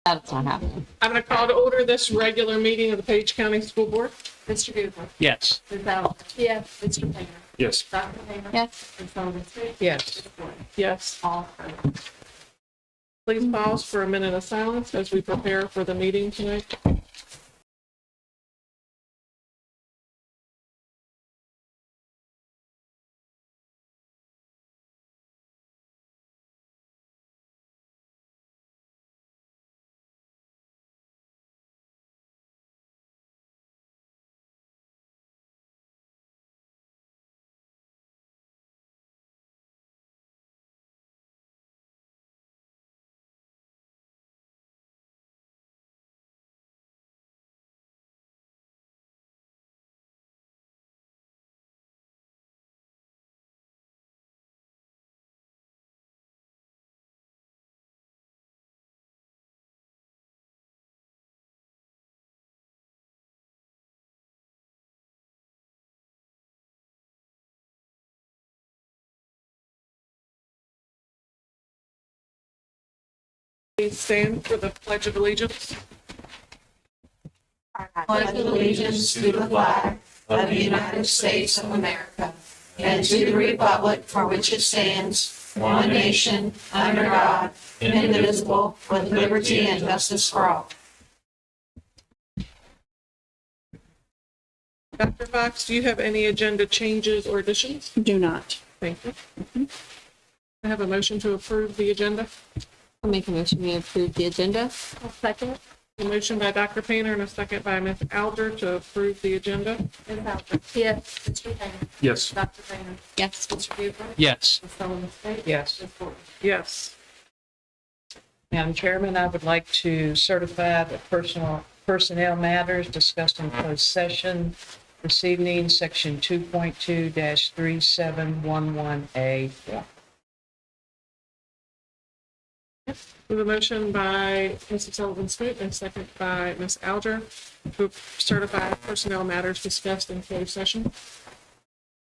That's not happening. I'm going to call to order this regular meeting of the Page County School Board. Mr. Buford. Yes. Ms. Allen. Yes. Mr. Painter. Yes. Dr. Painter. Yes. Ms. Sullivan. Yes. Ms. Gordon. Yes. All present. Please pause for a minute of silence as we prepare for the meeting tonight. Please stand for the Pledge of Allegiance. Pledge allegiance to the flag of the United States of America and to the republic for which it stands, one nation, under God, indivisible, with liberty and justice for all. Dr. Fox, do you have any agenda changes or additions? Do not. Thank you. I have a motion to approve the agenda. I'll make a motion we approve the agenda. I'll second. A motion by Dr. Painter and a second by Ms. Alger to approve the agenda. Ms. Allen. Yes. Mr. Painter. Yes. Dr. Painter. Yes. Mr. Buford. Yes. Ms. Sullivan. Yes. Ms. Gordon. Yes. Madam Chairman, I would like to certify the personnel matters discussed in closed session this evening, section 2.2-3711A. We have a motion by Mrs. Sullivan Smith and a second by Ms. Alger to certify personnel matters discussed in closed session.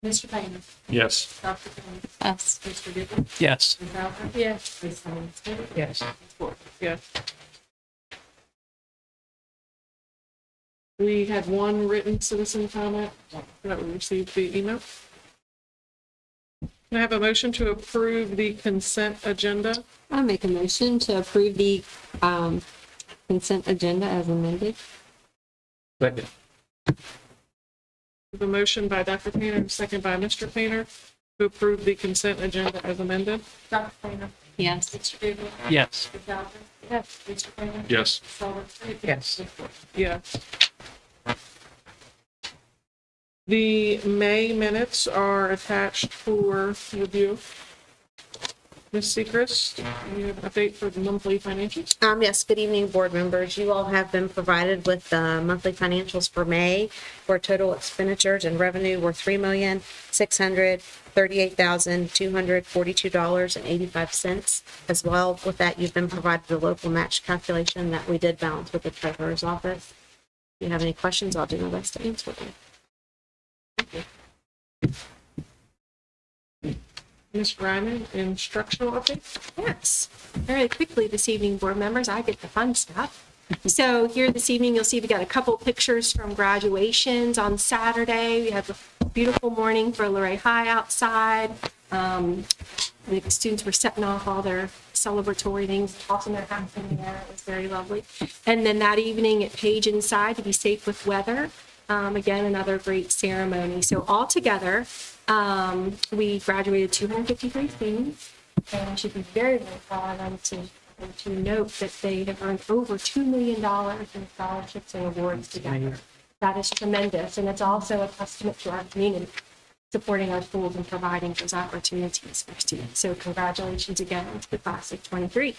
Mr. Painter. Yes. Dr. Painter. Yes. Mr. Buford. Yes. Ms. Allen. Yes. Ms. Sullivan. Yes. Ms. Gordon. Yes. We had one written citizen comment that we received via email. Can I have a motion to approve the consent agenda? I'll make a motion to approve the consent agenda as amended. Second. We have a motion by Dr. Painter and a second by Mr. Painter to approve the consent agenda as amended. Dr. Painter. Yes. Mr. Buford. Yes. Ms. Allen. Yes. Mr. Painter. Yes. Ms. Sullivan. Yes. Ms. Gordon. Yes. The May minutes are attached for review. Ms. Sechrist, do you have an update for the monthly financials? Yes, good evening, board members. You all have been provided with the monthly financials for May, where total expenditures and revenue were $3,638,242.85. As well, with that, you've been provided the local match calculation that we did balance with the treasurer's office. If you have any questions, I'll do my best to answer them. Ms. Ryman, instructional update? Yes, very quickly this evening, board members, I get the fun stuff. So here this evening, you'll see we got a couple pictures from graduations on Saturday. We had a beautiful morning for Luray High outside. The students were setting off all their celebratory things, tossing their hats in the air. It was very lovely. And then that evening at Page Inside to be safe with weather. Again, another great ceremony. So all together, we graduated 253 students, and we should be very, very proud of them to note that they have earned over $2 million in scholarships and awards together. That is tremendous, and it's also a testament to our community, supporting our schools and providing those opportunities for students. So congratulations again to the class of 23.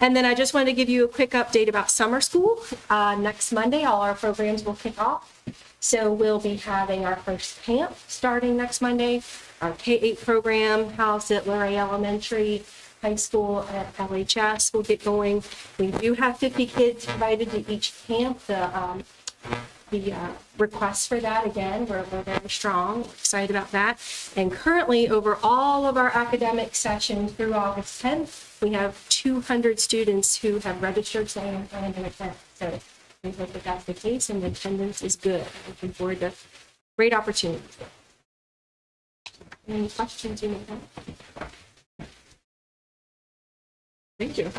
And then I just wanted to give you a quick update about summer school. Next Monday, all our programs will kick off. So we'll be having our first camp starting next Monday. Our K-8 program housed at Luray Elementary, High School at LHS will get going. We do have 50 kids invited to each camp. The the request for that again. We're very strong, we're excited about that. And currently, over all of our academic sessions through August 10th, we have 200 students who have registered saying and planned to attend. So we hope that that's the case and the attendance is good. Looking forward to great opportunities. Any questions you may have? Thank you.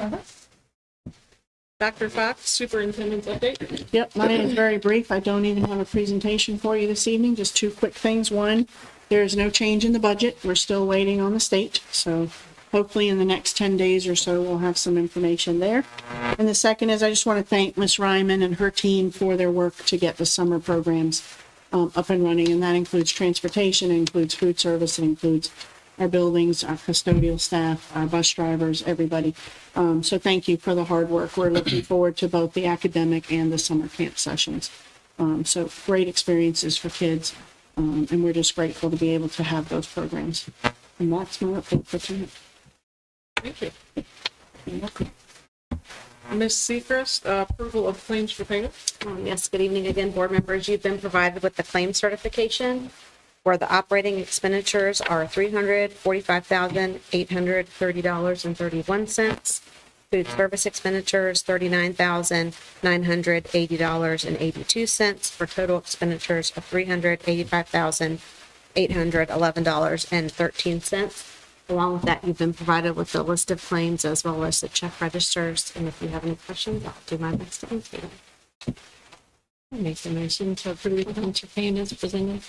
Dr. Fox, superintendent's update. Yep, mine is very brief. I don't even have a presentation for you this evening, just two quick things. One, there is no change in the budget. We're still waiting on the state, so hopefully in the next 10 days or so, we'll have some information there. And the second is I just want to thank Ms. Ryman and her team for their work to get the summer programs up and running, and that includes transportation, it includes food service, it includes our buildings, our custodial staff, our bus drivers, everybody. So thank you for the hard work. We're looking forward to both the academic and the summer camp sessions. So great experiences for kids, and we're just grateful to be able to have those programs. And that's my update for tonight. Thank you. Ms. Seacrest, approval of claims for payment. Yes, good evening again, board members. You've been provided with the claim certification where the operating expenditures are $345,830.31. Food service expenditures, $39,980.82 for total expenditures of $385,811.13. Along with that, you've been provided with the list of claims as well as the check registers. And if you have any questions, I'll do my best to answer them. I make the motion to approve the claims for payment as presented.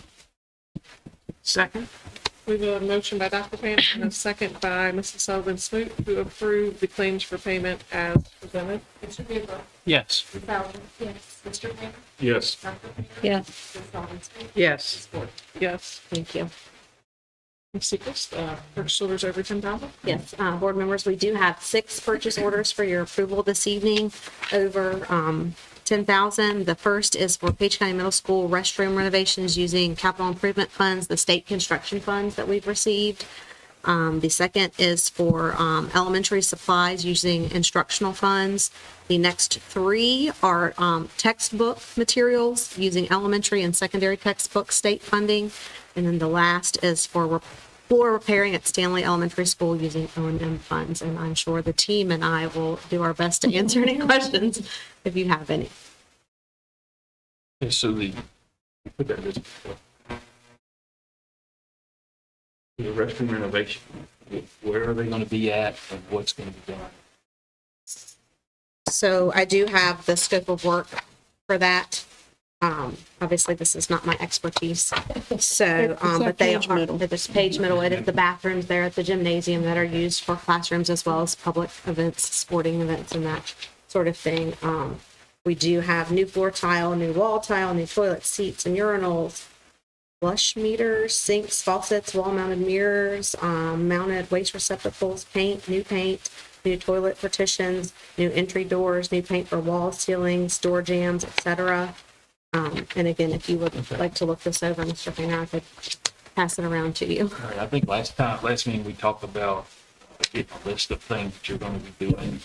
Second. We have a motion by Dr. Pants and a second by Mrs. Sullivan Smoot to approve the claims for payment as presented. Mr. Bieber. Yes. Ms. Allen. Yes. Mr. Raymond. Yes. Dr. Payne. Yes. Ms. Sullivan Smith. Yes. Ms. Ford. Yes. Thank you. Ms. Seacrest, purchase orders over 10,000. Yes, board members, we do have 6 purchase orders for your approval this evening over 10,000. The first is for Page County Middle School restroom renovations using capital improvement funds, the state construction funds that we've received. The second is for elementary supplies using instructional funds. The next 3 are textbook materials using elementary and secondary textbook state funding. And then the last is for floor repairing at Stanley Elementary School using O&M funds. And I'm sure the team and I will do our best to answer any questions if you have any. Okay, so the restroom renovation, where are they going to be at and what's going to be done? So I do have the scope of work for that. Obviously, this is not my expertise. So, but they Page are, Middle. this Page Middle, it is the bathrooms there at the gymnasium that are used for classrooms as well as public events, sporting events and that sort of thing. We do have new floor tile, new wall tile, new toilet seats and urinals, flush meters, sinks, faucets, wall-mounted mirrors, mounted waste receptacles, paint, new toilet partitions, new entry doors, new paint for walls, ceilings, door jambs, etc. And again, if you would like to look this over, Mr. Painter, I could pass it around to you. All right, I think last meeting, we talked about getting a list of things that you're going to be doing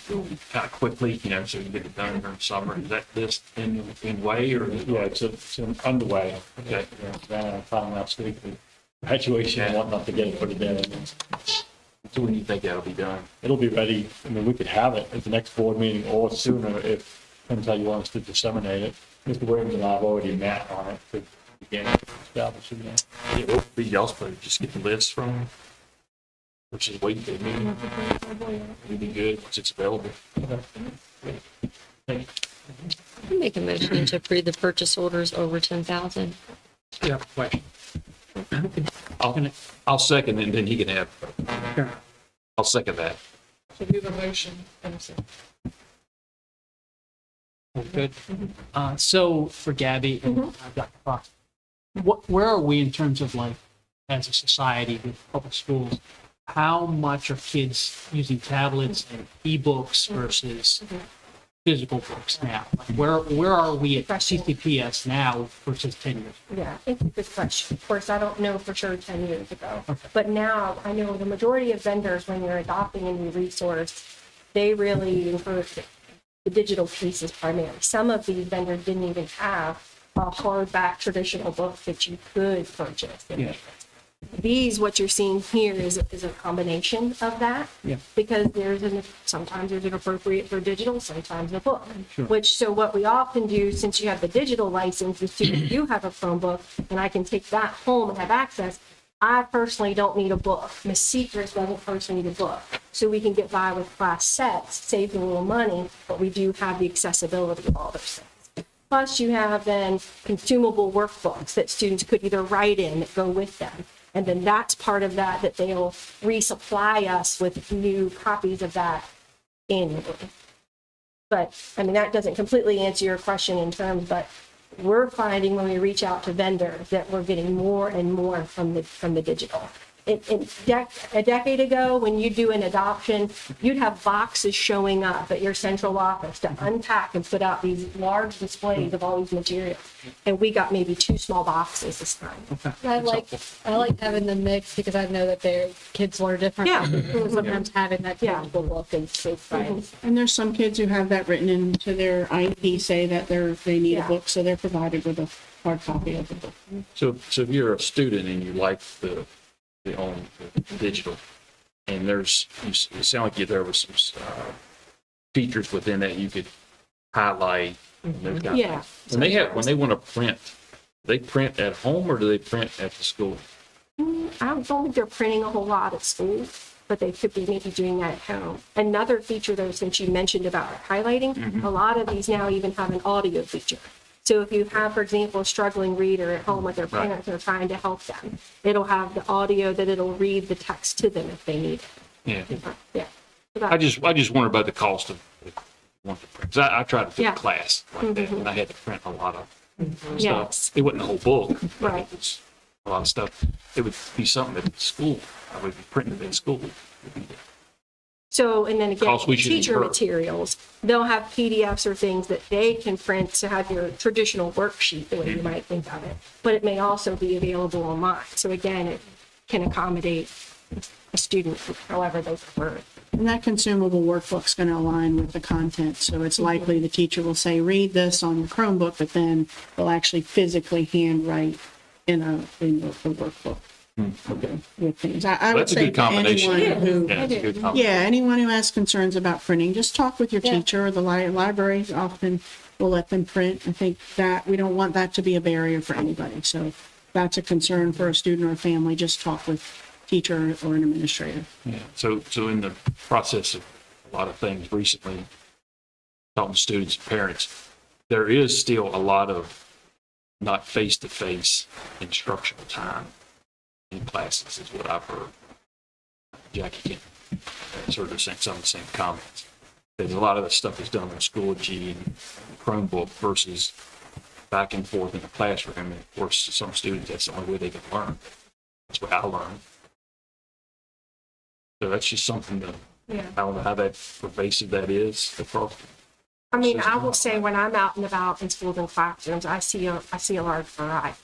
kind of quickly, so you can get it done during summer. Is that list in way or? Yeah, it's underway. Okay. Ran out of time last week with graduation and whatnot to get it put together. So when do you think that'll be done? It'll be ready. I mean, we could have it at the next board meeting or sooner if, depends how you want us to disseminate it. Mr. Williams and I have already met on it to begin establishing that. Yeah, what would be y'all's pleasure? Just get the list from them? Versus waiting for the meeting? It'd be good once it's available. I make a motion to approve the purchase orders over 10,000. Yeah, question. I'll second it and then he can have. I'll second that. So we have a motion and a second. Good. So for Gabby and Dr. Fox, where are we in terms of like, as a society with public schools, how much are kids using tablets and ebooks versus physical books now? Like where are we at CCPS now versus 10 years ago? Yeah, it's a good question. Of course, I don't know for sure 10 years ago. But now I know the majority of vendors, when you're adopting a new resource, they really encourage the digital pieces primarily. Some of these vendors didn't even have a hardback traditional book that you could purchase. Yeah. These, what you're seeing here is a combination of that. Yeah. Because sometimes there's an appropriate for digital, sometimes a book. Sure. So what we often do, since you have the digital license, the students do have a Chromebook, and I can take that home and have access. I personally don't need a book. Ms. Secrets doesn't personally need a book. So we can get by with class sets, save a little money, but we do have the accessibility of all those things. Plus, you have then consumable workbooks that students could either write in that go with them. And then that's part of that they'll resupply us with new copies of that annually. But, I mean, that doesn't completely answer your question in terms, but we're finding when we reach out to vendors that we're getting more and more from the digital. A decade ago, when you do an adoption, you'd have boxes showing up at your central office to unpack and put out these large displays of all these materials. And we got maybe 2 small boxes this time. I like having the mix because I know that their kids learn different. Yeah. Sometimes having that tangible book and safe science. And there's some kids who have that written into their IEP, say that they need a Yeah. book, so they're provided with a hard copy of the book. So if you're a student and you like the digital, and it sound like there was some features within that you could highlight. And those kind of Yeah. things. When they want to print, they print at home or do they print at the school? I don't think they're printing a whole lot at school, but they could be maybe doing that at home. Another feature, though, since you mentioned about highlighting, a lot of these now even have an audio feature. So if you have, for example, a struggling reader at home with their Right. parents are trying to help them, it'll have the audio that it'll read the text to them if they need Yeah. it. Yeah. I just wonder about the cost of one to print. 'Cause I tried to take Yeah. a class like that, and I had to print a lot of stuff. Yes. It wasn't the whole book. but Right. It was a lot of stuff. It would be something at school. I would be printing it at school. So, and then again, Cost we should teacher incur. materials, they'll have PDFs or things that they can print to have your traditional worksheet, the way you might think of it. But it may also be available online. So again, it can accommodate a student however they prefer it. And that consumable workbook's going to align with the content, so it's likely the teacher will say, read this on your Chromebook, but then they'll actually physically handwrite in the workbook. With things. I would That's a say good to combination. anyone who, Yeah, it's a good combination. yeah, anyone who has concerns about printing, just talk with your teacher. The library often will let them print. I think that we don't want that to be a barrier for anybody. So if that's a concern for a student or a family, just talk with teacher or an administrator. Yeah. So in the process of a lot of things recently, talking to students and parents, there is still a lot of not face-to-face instructional time in classes is what I've heard. Jackie can sort of saying some of the same comments. There's a lot of the stuff is done on Schoology and Chromebook versus back and forth in the classroom. And of course, some students, that's the only way they can learn. That's what I learned. So that's just something that, Yeah. I don't know how that pervasive that is across. I mean, I will say when I'm out and about in schools and classrooms, I see a large variety.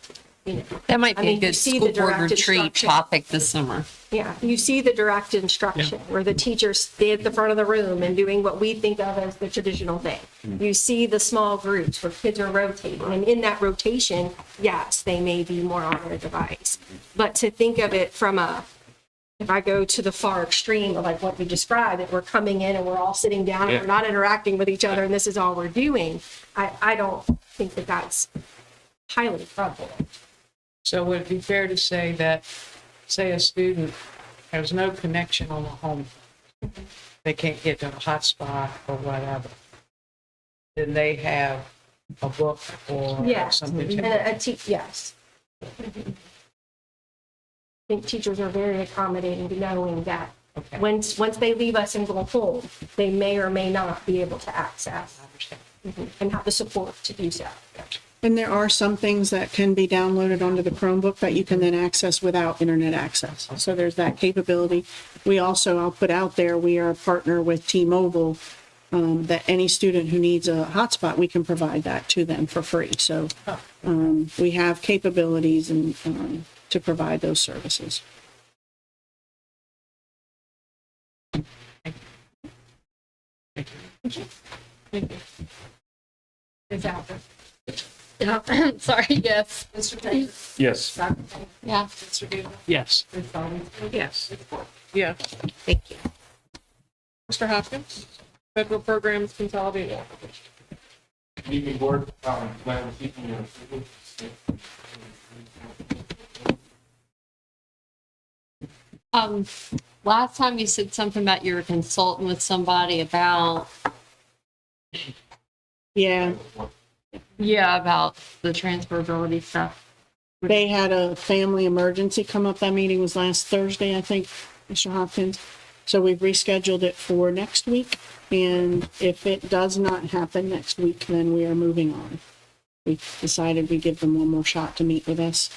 You know, That might I be a mean, you good see school the board direct retreat instruction. topic this summer. Yeah, you see the direct instruction where the teachers stay at the front of the room and doing what we think of as the traditional thing. You see the small groups where kids are rotating, and in that rotation, yes, they may be more on their device. But to think of it from if I go to the far extreme of like what you described, that we're coming in and we're all sitting down and Yeah. we're not interacting with each other and this is all we're doing, I don't think that that's highly prevalent. So would it be fair to say that, say a student has no connection on the home, they can't get to a hotspot or whatever, then they have a book or Yes, something? and yes. I think teachers are very accommodating to knowing that Okay. once they leave us and go home, they may or may not be able to access and have the support to do so. And there are some things that can be downloaded onto the Chromebook that you can then access without internet access. So there's that capability. We also, I'll put out there, we are a partner with T-Mobile, that any student who needs a hotspot, we can provide that to them for free. So we have capabilities and to provide those services. Exactly. Sorry, yes. Mr. Taylor? Yes. Dr. Taylor? Yeah. Mr. Duda? Yes. Ms. Owens? Yes. Ms. Ford? Yeah. Thank you. Mr. Hopkins, federal programs consolidated. Leaving board, plan seeking your approval. Last time you said something about you were consulting with somebody about, Yeah, yeah, about the transferability stuff. they had a family emergency come up. That meeting was last Thursday, I think, Mr. Hopkins. So we've rescheduled it for next week. And if it does not happen next week, then we are moving on. We decided we'd give them one more shot to meet with us,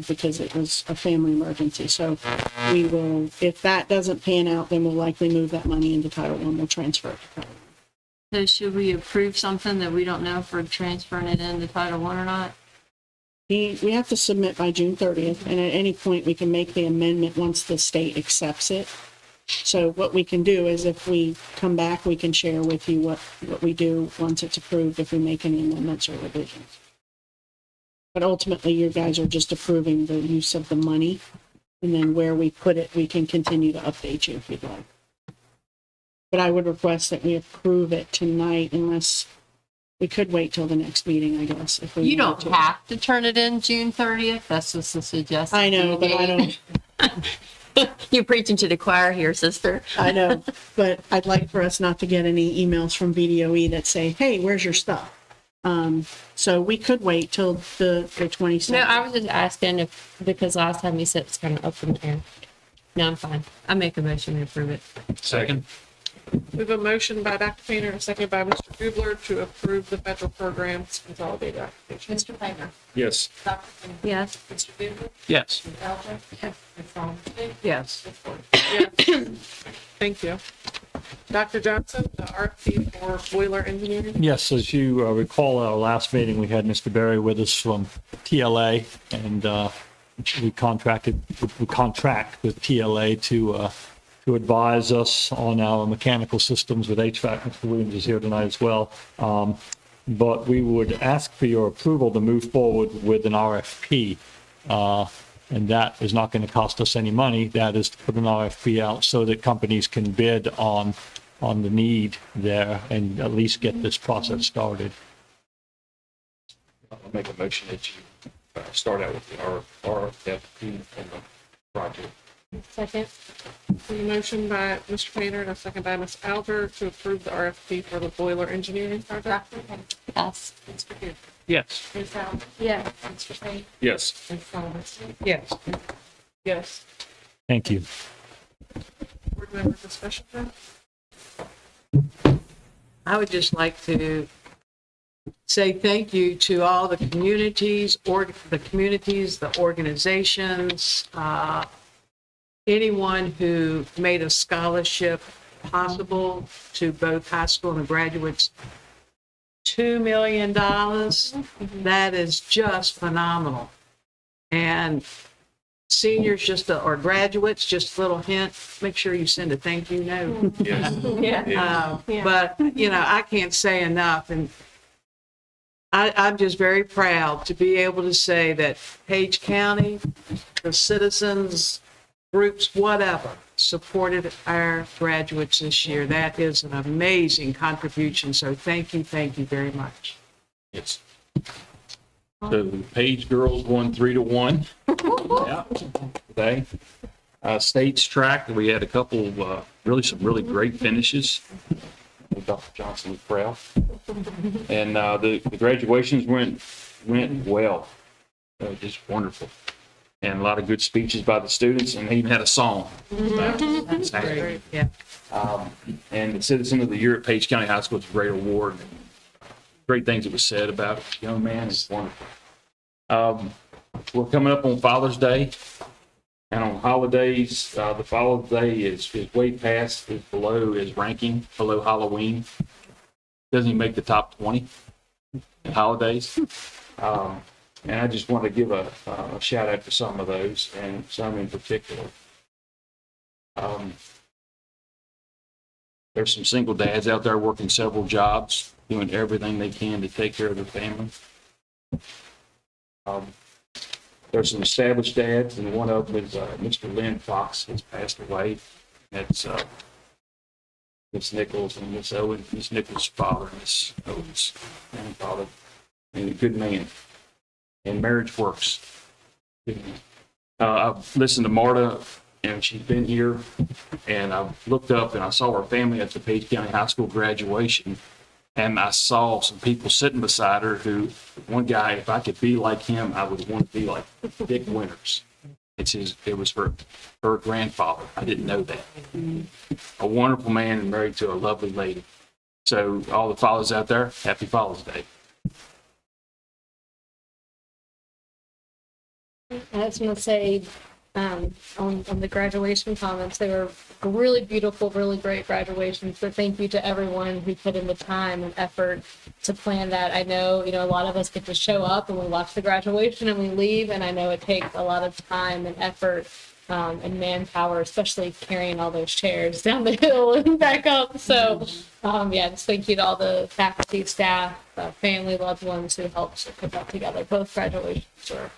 because it was a family emergency. So we will, if that doesn't pan out, then we'll likely move that money into Title I. We'll transfer it to Title I. So should we approve something that we don't know if we're transferring it into Title I or not? We have to submit by June 30th, and at any point, we can make the amendment once the state accepts it. So what we can do is if we come back, we can share with you what we do once it's approved, if we make any amendments or revisions. But ultimately, you guys are just approving the use of the money, and then where we put it, we can continue to update you if you'd like. But I would request that we approve it tonight unless, we could wait till the next meeting, I guess, if we You want don't to. have to turn it in June 30th. That's just a suggestion. I know, but I don't, You're preaching to the choir here, sister. I know, but I'd like for us not to get any emails from VDOE that say, hey, where's your stuff? So we could wait till the 27th. No, I was just asking if, because last time you said it's kind of up in the air. No, I'm fine. I make a motion to approve it. Second? We have a motion by Dr. Painter and a second by Mr. Gubler to approve the federal programs consolidated application. Mr. Taylor? Yes. Dr. Taylor? Yes. Mr. Duda? Yes. Ms. Elder? Ms. Owens? Yes. Ms. Ford? Yes. Thank you. Dr. Johnson, the RFP for boiler engineering. Yes, as you recall, at our last meeting, we had Mr. Berry with us from TLA, and we contract with TLA to advise us on our mechanical systems with HVAC. Mr. Williams is here tonight as well. But we would ask for your approval to move forward with an RFP. And that is not going to cost us any money. That is to put an RFP out so that companies can bid on the need there and at least get this process started. I'll make a motion that you start out with the RFP and the project. Second. A motion by Mr. Painter and a second by Ms. Alger to approve the RFP for the boiler engineering project. Dr. Taylor? Yes. Mr. Duda? Yes. Ms. Elder? Yes. Mr. Taylor? Yes. Ms. Owens? Yes. Yes. Thank you. Board member discussion. I would just like to say thank you to all the communities, the organizations, anyone who made a scholarship possible to both high school and graduates. $2 million, that is just phenomenal. And seniors or graduates, just a little hint, make sure you send a thank you note. Yes. Yeah. But, I can't say enough. And I'm just very proud to be able to say that Page County, the citizens, groups, whatever, supported our graduates this year. That is an amazing contribution. So thank you very much. Yes. So Page girls won 3-1. Yeah. Okay. States track, we had a couple, some really great finishes. Dr. Johnson was proud. And the graduations went well. Just wonderful. And a lot of good speeches by the students, and they even had a song. That's Great. Yeah. And the Citizen of the Year at Page County High School is a great award. Great things that was said about it. Young man is wonderful. We're coming up on Father's Day, and on holidays, the Father's Day is way past, is below his ranking, below Halloween. Doesn't even make the top 20 in holidays. And I just want to give a shout out to some of those, and some in particular. There's some single dads out there working several jobs, doing everything they can to take care of their family. There's some established dads, and one of them is Mr. Lynn Fox, has passed away. That's Miss Nichols and Miss Owen, Miss Nichols' father, Miss Owen's grandfather, and a good man. And marriage works. I've listened to Marta, and she's been here, and I looked up and I saw her family at the Page County High School graduation, and I saw some people sitting beside her who, one guy, if I could be like him, I would want to be like Dick Winters. It was her grandfather. I didn't know that. A wonderful man and married to a lovely lady. So all the fathers out there, happy Father's Day. I just want to say, on the graduation comments, they were really beautiful, really great graduations. So thank you to everyone who put in the time and effort to plan that. I know, a lot of us get to show up and we watch the graduation and we leave, and I know it takes a lot of time and effort and manpower, especially carrying all those chairs down the hill and back up. So, just thank you to all the faculty, staff, family, loved ones who helped put that together. Both graduations were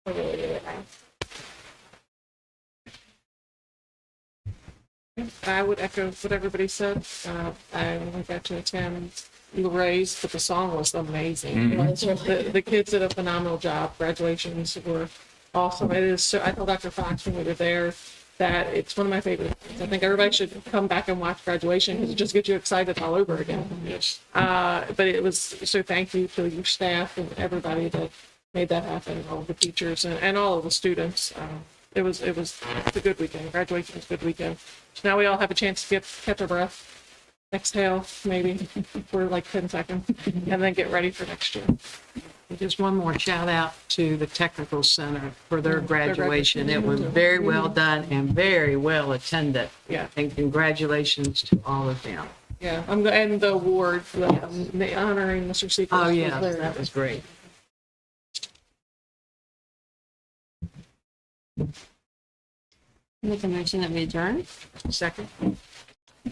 really, really nice. I would echo what everybody said. I only got to attend Lorraine's, but the song was amazing. The kids did a phenomenal job. Graduations were awesome. It is so, I told Dr. Fox when we were there that it's one of my favorite things. I think everybody should come back and watch graduation because it just gets you excited all over again. Yes. But it was, so thank you to your staff and everybody that made that happen, all the teachers and all of the students. It was a good weekend. Graduation was a good weekend. So now we all have a chance to catch our breath, exhale maybe for like 10 seconds, and then get ready for next year. Just one more shout out to the Technical Center for their graduation. It was very well done and very well attended. Yeah. And congratulations to all of them. Yeah, and the award, the honoring Mr. Seacrest. Oh, yeah, that was great. Make a motion that we adjourn. Second?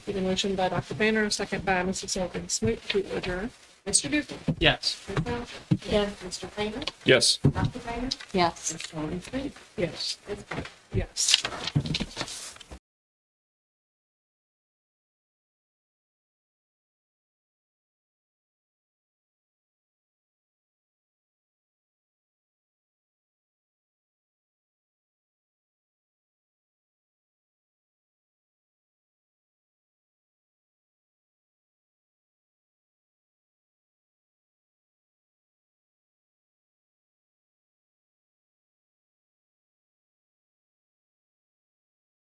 Get a motion by Dr. Painter, a second by Mrs. Silken Smoot to adjourn. Mr. Duffy. Yes. Ms. Bowser. Yes. Mr. Painter. Yes. Dr. Painter. Yes. Ms. Silken Smoot. Yes. Yes.